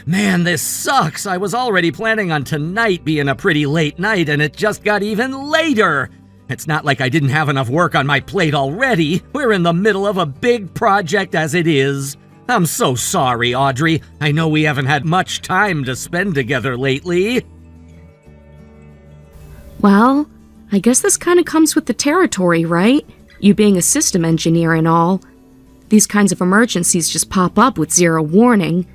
Man, this sucks. I was already planning on tonight being a pretty late night, and it just got even later. It's not like I didn't have enough work on my plate already. We're in the middle of a big project as it is. I'm so sorry, Audrey. I know we haven't had much time to spend together lately. Well, I guess this kind of comes with the territory, right? You being a system engineer and all. These kinds of emergencies just pop up with zero warning.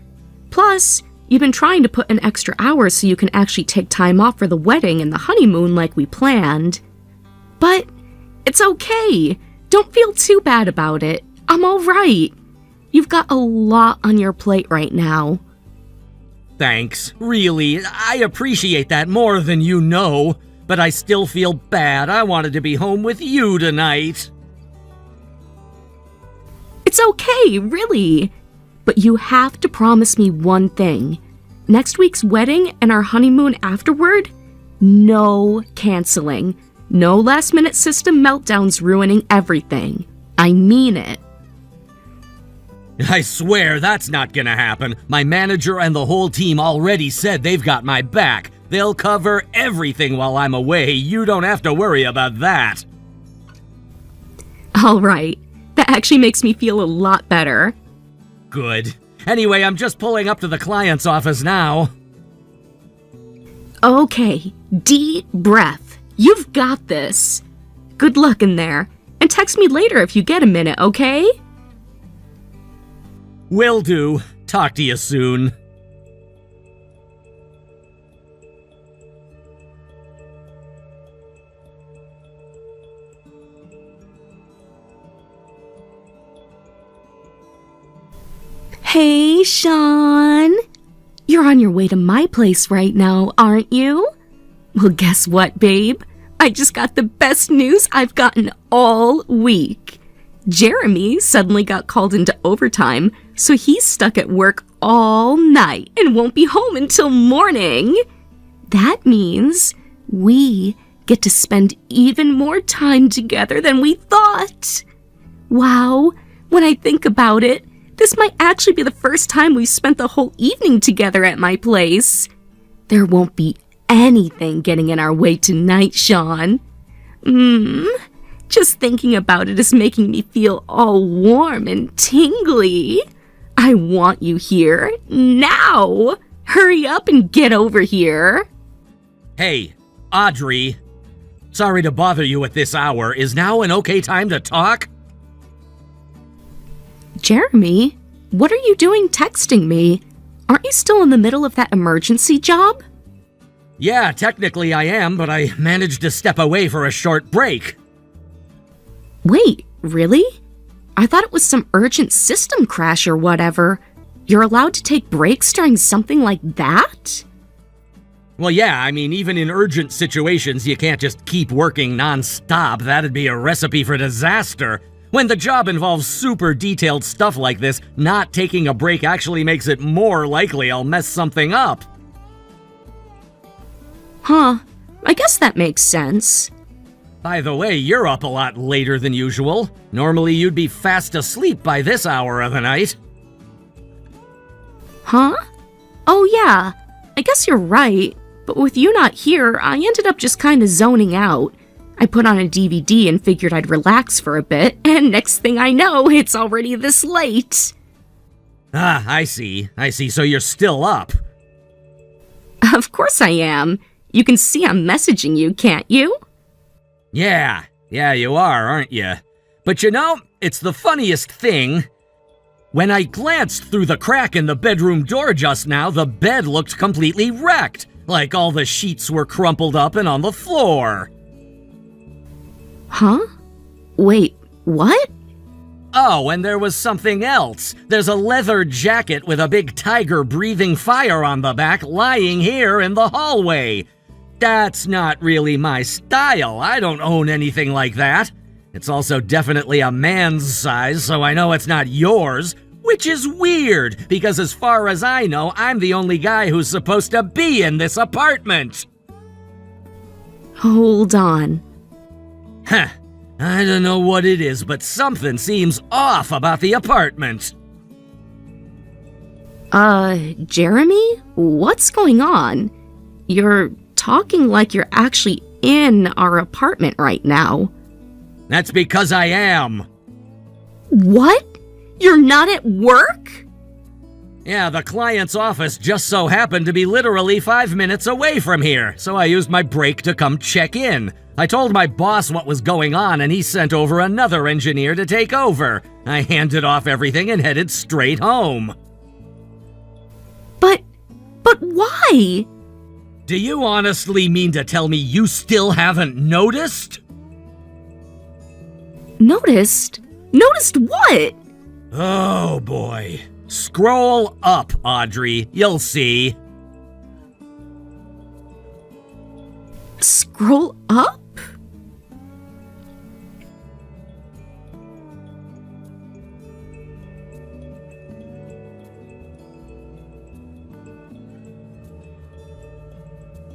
Plus, you've been trying to put in extra hours so you can actually take time off for the wedding and the honeymoon like we planned. But it's okay. Don't feel too bad about it. I'm all right. You've got a lot on your plate right now. Thanks. Really, I appreciate that more than you know. But I still feel bad. I wanted to be home with you tonight. It's okay, really. But you have to promise me one thing. Next week's wedding and our honeymoon afterward, no canceling. No last-minute system meltdowns ruining everything. I mean it. I swear that's not gonna happen. My manager and the whole team already said they've got my back. They'll cover everything while I'm away. You don't have to worry about that. All right. That actually makes me feel a lot better. Good. Anyway, I'm just pulling up to the client's office now. Okay, deep breath. You've got this. Good luck in there. And text me later if you get a minute, okay? Will do. Talk to you soon. Hey, Sean. You're on your way to my place right now, aren't you? Well, guess what, babe? I just got the best news I've gotten all week. Jeremy suddenly got called into overtime, so he's stuck at work all night and won't be home until morning. That means we get to spend even more time together than we thought. Wow, when I think about it, this might actually be the first time we've spent the whole evening together at my place. There won't be anything getting in our way tonight, Sean. Just thinking about it is making me feel all warm and tingly. I want you here now. Hurry up and get over here. Hey, Audrey. Sorry to bother you at this hour. Is now an okay time to talk? Jeremy, what are you doing texting me? Aren't you still in the middle of that emergency job? Yeah, technically I am, but I managed to step away for a short break. Wait, really? I thought it was some urgent system crash or whatever. You're allowed to take breaks during something like that? Well, yeah, I mean, even in urgent situations, you can't just keep working non-stop. That'd be a recipe for disaster. When the job involves super detailed stuff like this, not taking a break actually makes it more likely I'll mess something up. Huh, I guess that makes sense. By the way, you're up a lot later than usual. Normally you'd be fast asleep by this hour of the night. Huh? Oh yeah, I guess you're right. But with you not here, I ended up just kinda zoning out. I put on a DVD and figured I'd relax for a bit, and next thing I know, it's already this late. Ah, I see. So you're still up. Of course I am. You can see I'm messaging you, can't you? Yeah, you are, aren't you? But you know, it's the funniest thing. When I glanced through the crack in the bedroom door just now, the bed looked completely wrecked, like all the sheets were crumpled up and on the floor. Huh? Wait, what? Oh, and there was something else. There's a leather jacket with a big tiger breathing fire on the back lying here in the hallway. That's not really my style. I don't own anything like that. It's also definitely a man's size, so I know it's not yours, which is weird, because as far as I know, I'm the only guy who's supposed to be in this apartment. Hold on. Huh. I don't know what it is, but something seems off about the apartment. Jeremy? What's going on? You're talking like you're actually in our apartment right now. That's because I am. What? You're not at work? Yeah, the client's office just so happened to be literally 5 minutes away from here, so I used my break to come check in. I told my boss what was going on, and he sent over another engineer to take over. I handed off everything and headed straight home. But why? Do you honestly mean to tell me you still haven't noticed? Noticed? Noticed what? Oh boy. Scroll up, Audrey. You'll see. Scroll up?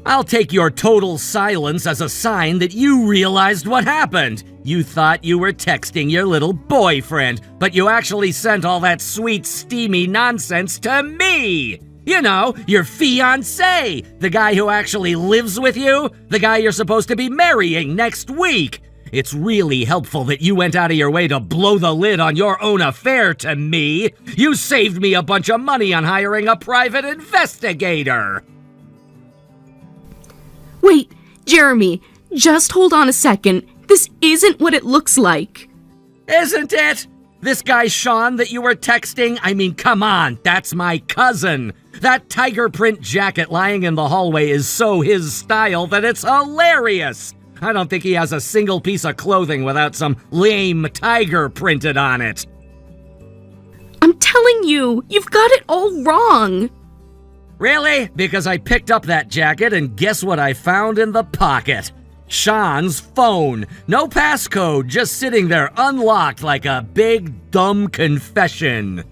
I'll take your total silence as a sign that you realized what happened. You thought you were texting your little boyfriend, but you actually sent all that sweet, steamy nonsense to me! You know, your fiancé, the guy who actually lives with you, the guy you're supposed to be marrying next week. It's really helpful that you went out of your way to blow the lid on your own affair to me. You saved me a bunch of money on hiring a private investigator. Wait, Jeremy, just hold on a second. This isn't what it looks like. Isn't it? This guy Sean that you were texting, I mean, come on, that's my cousin. That tiger print jacket lying in the hallway is so his style that it's hilarious. I don't think he has a single piece of clothing without some lame tiger printed on it. I'm telling you, you've got it all wrong. Really? Because I picked up that jacket and guess what I found in the pocket? Sean's phone. No passcode, just sitting there unlocked like a big dumb confession.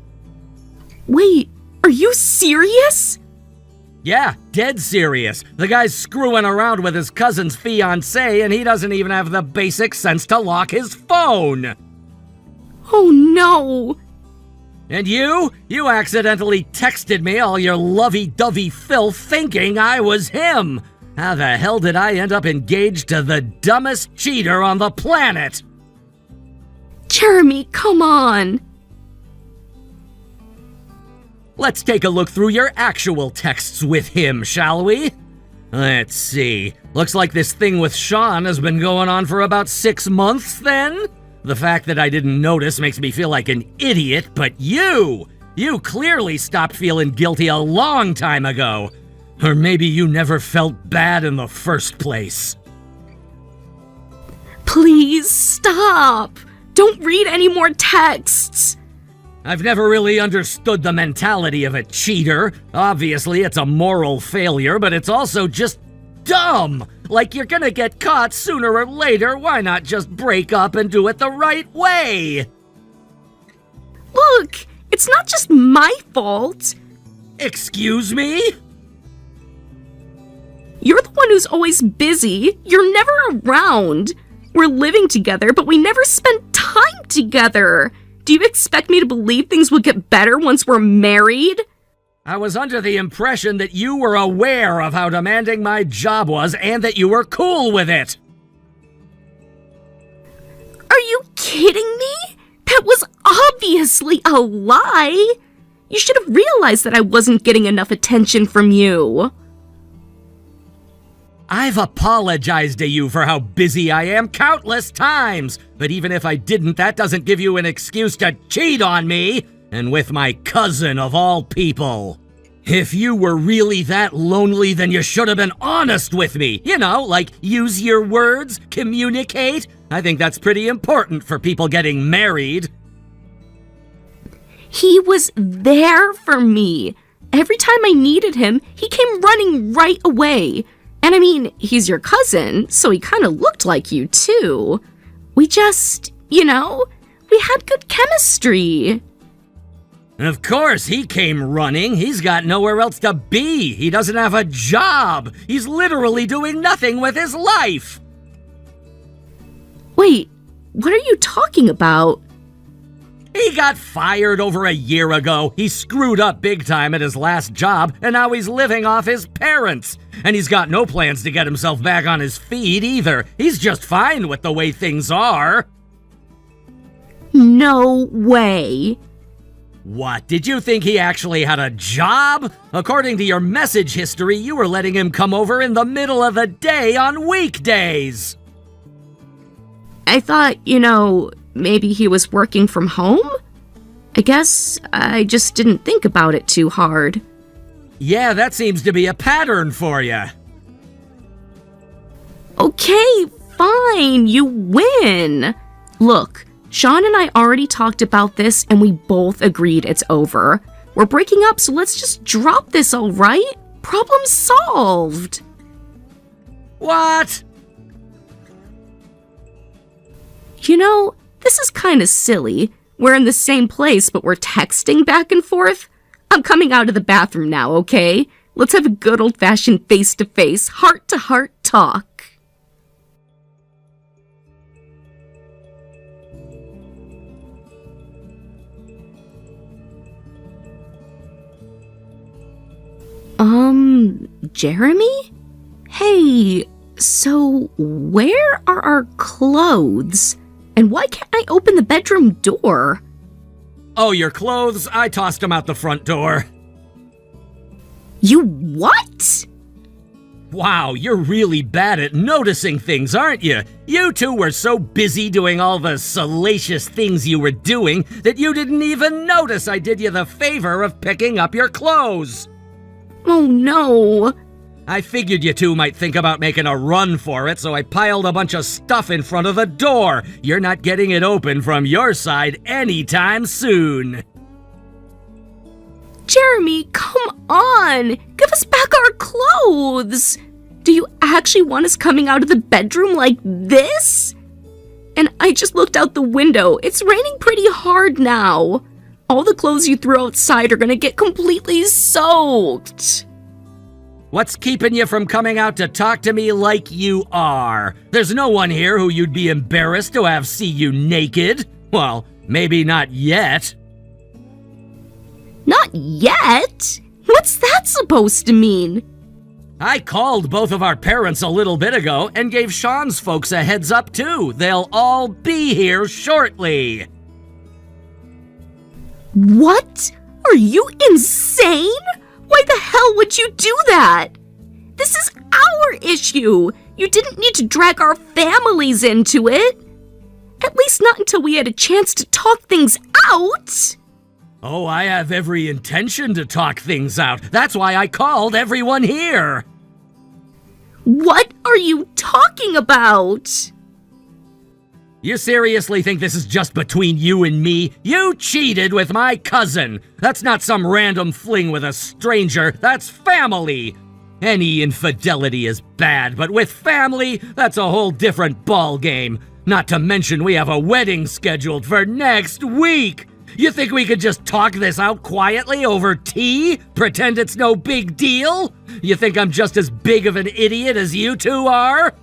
Wait, are you serious? Yeah, dead serious. The guy's screwing around with his cousin's fiancée and he doesn't even have the basic sense to lock his phone. Oh no. And you accidentally texted me all your lovey-dovey filth thinking I was him. How the hell did I end up engaged to the dumbest cheater on the planet? Jeremy, come on. Let's take a look through your actual texts with him, shall we? Let's see. Looks like this thing with Sean has been going on for about 6 months then? The fact that I didn't notice makes me feel like an idiot, but you clearly stopped feeling guilty a long time ago. Or maybe you never felt bad in the first place. Please stop! Don't read any more texts! I've never really understood the mentality of a cheater. Obviously, it's a moral failure, but it's also just dumb. Like you're gonna get caught sooner or later, why not just break up and do it the right way? Look, it's not just my fault. Excuse me? You're the one who's always busy. You're never around. We're living together, but we never spend time together. Do you expect me to believe things will get better once we're married? I was under the impression that you were aware of how demanding my job was and that you were cool with it. Are you kidding me? That was obviously a lie. You should have realized that I wasn't getting enough attention from you. I've apologized to you for how busy I am countless times, but even if I didn't, that doesn't give you an excuse to cheat on me, and with my cousin of all people. If you were really that lonely, then you should have been honest with me. You know, like use your words, communicate. I think that's pretty important for people getting married. He was there for me. Every time I needed him, he came running right away. And I mean, he's your cousin, so he kind of looked like you too. We just, we had good chemistry. Of course, he came running. He's got nowhere else to be. He doesn't have a job. He's literally doing nothing with his life. Wait, what are you talking about? He got fired over a year ago. He screwed up big time at his last job, and now he's living off his parents. And he's got no plans to get himself back on his feet either. He's just fine with the way things are. No way. What, did you think he actually had a job? According to your message history, you were letting him come over in the middle of the day on weekdays. I thought, maybe he was working from home? I guess I just didn't think about it too hard. Yeah, that seems to be a pattern for you. Okay, fine, you win. Look, Sean and I already talked about this and we both agreed it's over. We're breaking up, so let's just drop this, all right? Problem solved. What? This is kind of silly. We're in the same place, but we're texting back and forth. I'm coming out of the bathroom now, okay? Let's have a good old-fashioned face-to-face, heart-to-heart talk. Jeremy? Hey, so where are our clothes? And why can't I open the bedroom door? Oh, your clothes? I tossed them out the front door. You what? Wow, you're really bad at noticing things, aren't you? You two were so busy doing all the salacious things you were doing that you didn't even notice I did you the favor of picking up your clothes. Oh no. I figured you two might think about making a run for it, so I piled a bunch of stuff in front of the door. You're not getting it open from your side anytime soon. Jeremy, come on! Give us back our clothes! Do you actually want us coming out of the bedroom like this? And I just looked out the window. It's raining pretty hard now. All the clothes you threw outside are gonna get completely soaked. What's keeping you from coming out to talk to me like you are? There's no one here who you'd be embarrassed to have see you naked. Well, maybe not yet. Not yet? What's that supposed to mean? I called both of our parents a little bit ago and gave Sean's folks a heads up too. They'll all be here shortly. What? Are you insane? Why the hell would you do that? This is our issue. You didn't need to drag our families into it. At least not until we had a chance to talk things out. Oh, I have every intention to talk things out. That's why I called everyone here. What are you talking about? You seriously think this is just between you and me? You cheated with my cousin. That's not some random fling with a stranger. That's family. Any infidelity is bad, but with family, that's a whole different ball game. Not to mention we have a wedding scheduled for next week. You think we could just talk this out quietly over tea? Pretend it's no big deal? You think I'm just as big of an idiot as you two are?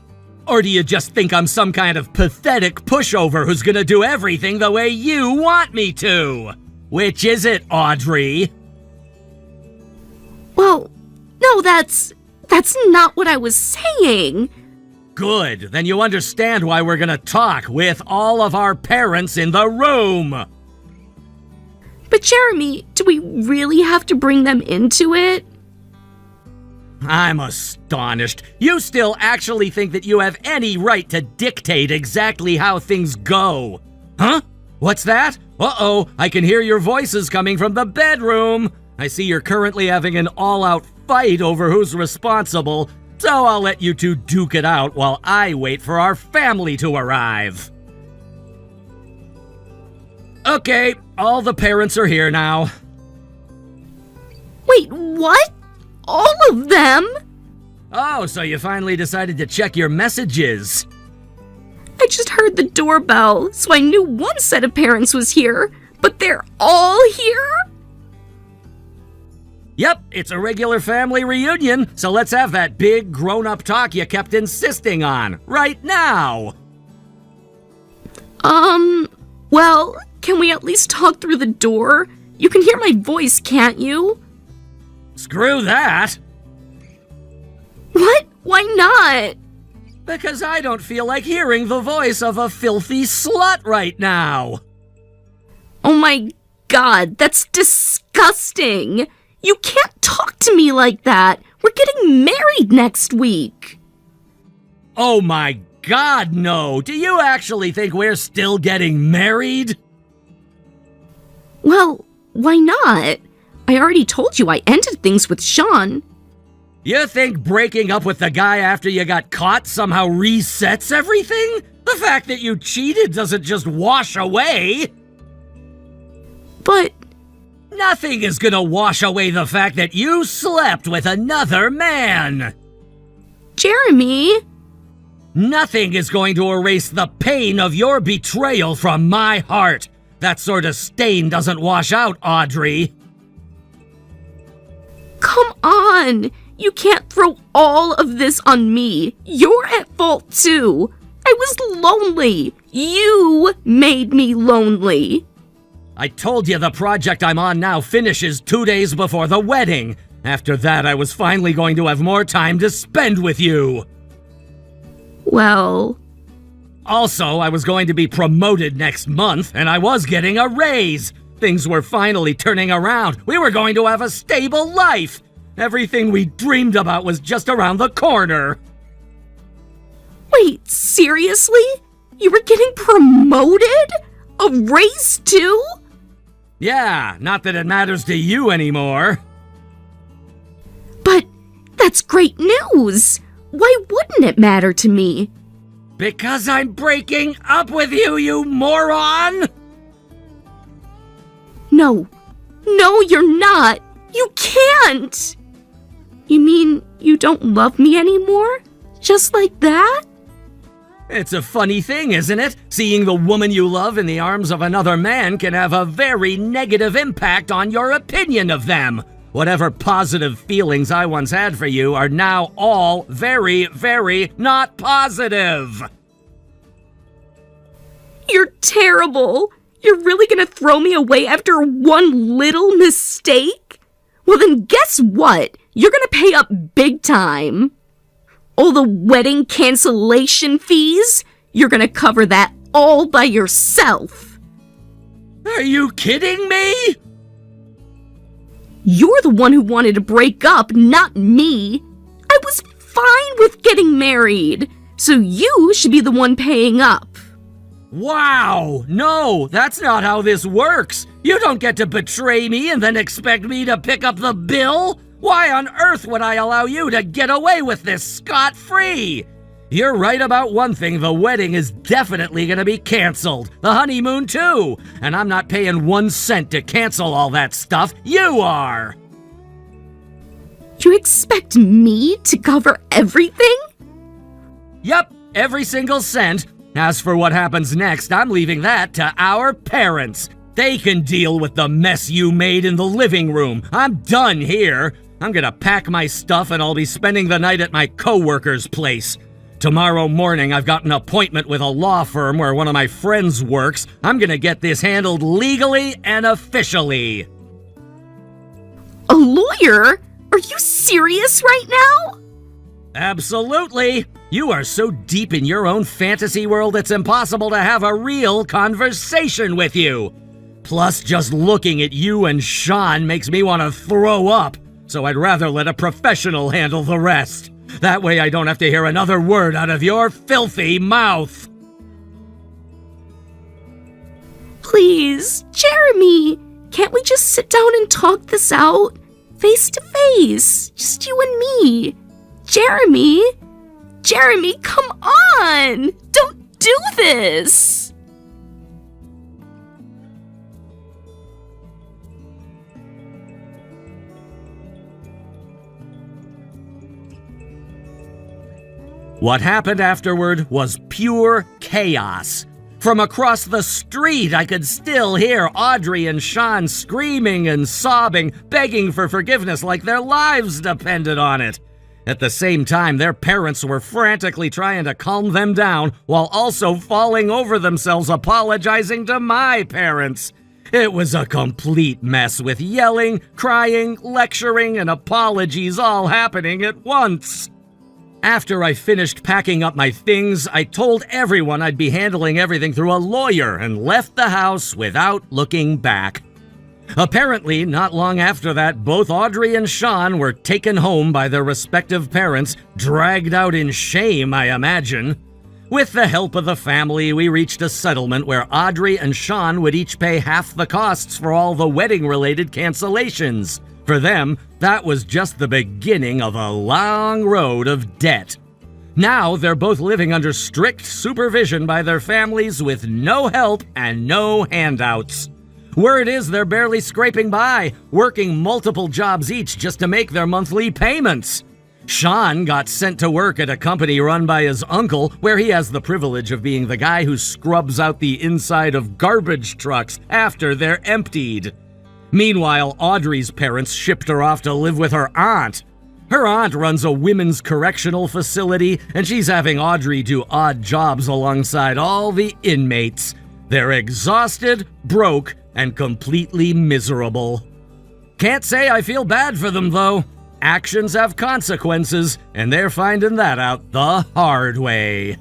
Or do you just think I'm some kind of pathetic pushover who's gonna do everything the way you want me to? Which is it, Audrey? Well, no, that's not what I was saying. Good, then you understand why we're gonna talk with all of our parents in the room. But Jeremy, do we really have to bring them into it? I'm astonished. You still actually think that you have any right to dictate exactly how things go. Huh? What's that? Uh-oh, I can hear your voices coming from the bedroom. I see you're currently having an all-out fight over who's responsible, so I'll let you two duke it out while I wait for our family to arrive. Okay, all the parents are here now. Wait, what? All of them? Oh, so you finally decided to check your messages. I just heard the doorbell, so I knew one set of parents was here, but they're all here? Yep, it's a regular family reunion, so let's have that big grown-up talk you kept insisting on, right now. Well, can we at least talk through the door? You can hear my voice, can't you? Screw that! What? Why not? Because I don't feel like hearing the voice of a filthy slut right now. Oh my god, that's disgusting! You can't talk to me like that! We're getting married next week! Oh my god, no! Do you actually think we're still getting married? Well, why not? I already told you I ended things with Sean. You think breaking up with the guy after you got caught somehow resets everything? The fact that you cheated doesn't just wash away. But Nothing is gonna wash away the fact that you slept with another man. Jeremy... Nothing is going to erase the pain of your betrayal from my heart. That sort of stain doesn't wash out, Audrey. Come on! You can't throw all of this on me. You're at fault too. I was lonely. You made me lonely. I told you the project I'm on now finishes 2 days before the wedding. After that, I was finally going to have more time to spend with you. Well... Also, I was going to be promoted next month, and I was getting a raise. Things were finally turning around. We were going to have a stable life. Everything we dreamed about was just around the corner. Wait, seriously? You were getting promoted? A raise too? Yeah, not that it matters to you anymore. But that's great news. Why wouldn't it matter to me? Because I'm breaking up with you, you moron! No. No, you're not. You can't. You mean you don't love me anymore? Just like that? It's a funny thing, isn't it? Seeing the woman you love in the arms of another man can have a very negative impact on your opinion of them. Whatever positive feelings I once had for you are now all very, very not positive. You're terrible. You're really gonna throw me away after one little mistake? Well then guess what? You're gonna pay up big time. All the wedding cancellation fees, you're gonna cover that all by yourself. Are you kidding me? You're the one who wanted to break up, not me. I was fine with getting married, so you should be the one paying up. Wow! No, that's not how this works! You don't get to betray me and then expect me to pick up the bill! Why on earth would I allow you to get away with this scot-free? You're right about one thing, the wedding is definitely gonna be canceled. The honeymoon too! And I'm not paying 1 cent to cancel all that stuff. You are! You expect me to cover everything? Yep, every single cent. As for what happens next, I'm leaving that to our parents. They can deal with the mess you made in the living room. I'm done here. I'm gonna pack my stuff and I'll be spending the night at my coworker's place. Tomorrow morning, I've got an appointment with a law firm where one of my friends works. I'm gonna get this handled legally and officially. A lawyer? Are you serious right now? Absolutely! You are so deep in your own fantasy world it's impossible to have a real conversation with you. Plus, just looking at you and Sean makes me want to throw up, so I'd rather let a professional handle the rest. That way I don't have to hear another word out of your filthy mouth. Please, Jeremy, can't we just sit down and talk this out? Face to face, just you and me. Jeremy, come on! Don't do this! What happened afterward was pure chaos. From across the street, I could still hear Audrey and Sean screaming and sobbing, begging for forgiveness like their lives depended on it. At the same time, their parents were frantically trying to calm them down while also falling over themselves apologizing to my parents. It was a complete mess with yelling, crying, lecturing, and apologies all happening at once. After I finished packing up my things, I told everyone I'd be handling everything through a lawyer and left the house without looking back. Apparently, not long after that, both Audrey and Sean were taken home by their respective parents, dragged out in shame, I imagine. With the help of the family, we reached a settlement where Audrey and Sean would each pay half the costs for all the wedding-related cancellations. For them, that was just the beginning of a long road of debt. Now they're both living under strict supervision by their families with no help and no handouts. Word is they're barely scraping by, working multiple jobs each just to make their monthly payments. Sean got sent to work at a company run by his uncle, where he has the privilege of being the guy who scrubs out the inside of garbage trucks after they're emptied. Meanwhile, Audrey's parents shipped her off to live with her aunt. Her aunt runs a women's correctional facility, and she's having Audrey do odd jobs alongside all the inmates. They're exhausted, broke, and completely miserable. Can't say I feel bad for them, though. Actions have consequences, and they're finding that out the hard way.